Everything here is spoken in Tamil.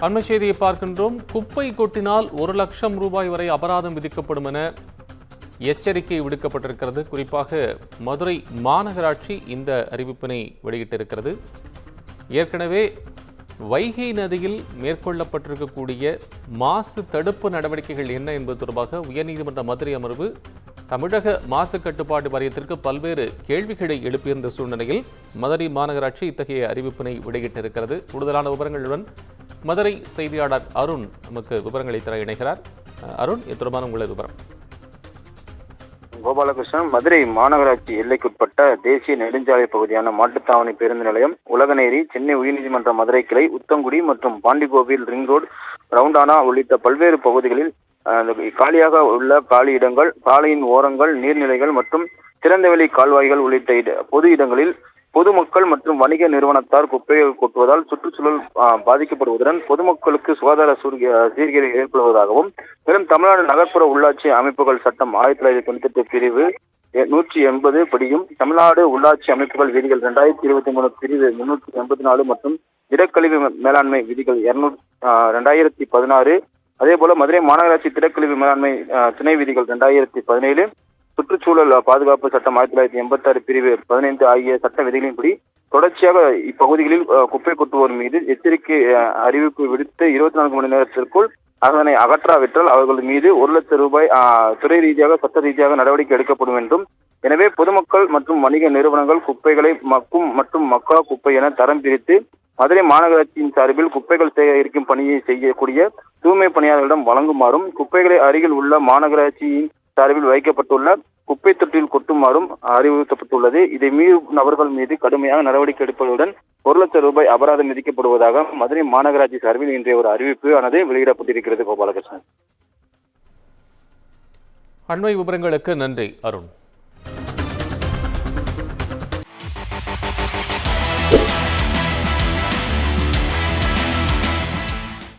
அண்மை செய்தியை பார்க்கின்றோம். குப்பை கொட்டினால் 1 லட்சம் ரூபாய் வரை அபராதம் விதிக்கப்படும் என எச்சரிக்கை விடுக்கப்பட்டிருக்கிறது. குறிப்பாக மதுரை மாநகராட்சி இந்த அறிவிப்பினை வெளியிட்டிருக்கிறது. ஏற்கனவே வைகை நதியில் மேற்கொள்ளப்பட்டிருக்கக்கூடிய மாசு தடுப்பு நடவடிக்கைகள் என்ன என்பது தொடர்பாக உயர்நீதிமன்ற மதுரை அமர்வு தமிழக மாசு கட்டுப்பாட்டு வாரியத்திற்கு பல்வேறு கேள்விகளை எழுப்பியிருந்த சூழ்நிலையில் மதுரை மாநகராட்சி இத்தகைய அறிவிப்பினை வெளியிட்டிருக்கிறது. கூடுதலான விவரங்களுடன் மதுரை செய்தியாளர் அருண் நமக்கு விவரங்களை தர இணைகிறார். அருண், இது தொடர்பான உங்களது விவரம். கோபாலகிருஷ்ணன், மதுரை மாநகராட்சி எல்லைக்குட்பட்ட தேசிய நெடுஞ்சாலை பகுதியான மாட்டுத்தாவணி பேருந்து நிலையம், உலகநேரி, சென்னை உயர்நீதிமன்ற மதுரை கிளை, உத்தங்குடி மற்றும் பாண்டிகோவில், ரிங் ரோடு, ரவுண்டானா உள்ளிட்ட பல்வேறு பகுதிகளில் காலியாக உள்ள காலி இடங்கள், சாலையின் ஓரங்கள், நீர்நிலைகள் மற்றும் திறந்தவெளி கால்வாய்கள் உள்ளிட்ட பொது இடங்களில் பொதுமக்கள் மற்றும் வணிக நிறுவனத்தார் குப்பைகள் கொட்டுவதால் சுற்றுச்சூழல் பாதிக்கப்படுவதுடன் பொதுமக்களுக்கு சுகாதார சீர்கேடு ஏற்படுவதாகவும், மேலும் தமிழ்நாடு நகர்ப்புற உள்ளாட்சி அமைப்புகள் சட்டம் 1998 பிரிவு 180 படியும், தமிழ்நாடு உள்ளாட்சி அமைப்புகள் விதிகள் 2023 பிரிவு 384 மற்றும் திடக்கழிவு மேலாண்மை விதிகள் 2016, அதே போல மதுரை மாநகராட்சி திடக்கழிவு மேலாண்மை துணை விதிகள் 2017, சுற்றுச்சூழல் பாதுகாப்பு சட்டம் 1986 பிரிவு 15 ஆகிய சட்ட விதிகளின்படி தொடர்ச்சியாக இப்பகுதிகளில் குப்பை கொட்டுவோர் மீது எச்சரிக்கை அறிவிப்பு விடுத்து 24 மணி நேரத்திற்குள் அதனை அகற்றாவிட்டால் அவர்கள் மீது 1 லட்சம் ரூபாய் துறை ரீதியாக சட்ட ரீதியாக நடவடிக்கை எடுக்கப்படும் என்றும், எனவே பொதுமக்கள் மற்றும் வணிக நிறுவனங்கள் குப்பைகளை மக்கும் மற்றும் மக்கா குப்பை என தரம் பிரித்து மதுரை மாநகராட்சியின் சார்பில் குப்பைகள் சேகரிக்கும் பணியை செய்யக்கூடிய தூய்மை பணியாளர்களிடம் வழங்குமாறும், குப்பைகளை அருகில் உள்ள மாநகராட்சியின் சார்பில் வைக்கப்பட்டுள்ள குப்பை தொட்டியில் கொட்டுமாறும் அறிவுறுத்தப்பட்டுள்ளது. இதை மீறும் நபர்கள் மீது கடுமையாக நடவடிக்கை எடுப்பதுடன் 1 லட்சம் ரூபாய் அபராதம் விதிக்கப்படுவதாக மதுரை மாநகராட்சி சார்பில் இன்றைய ஒரு அறிவிப்பு ஆனது வெளியிடப்பட்டிருக்கிறது. கோபாலகிருஷ்ணன், அண்மை விவரங்களுக்கு நன்றி அருண்.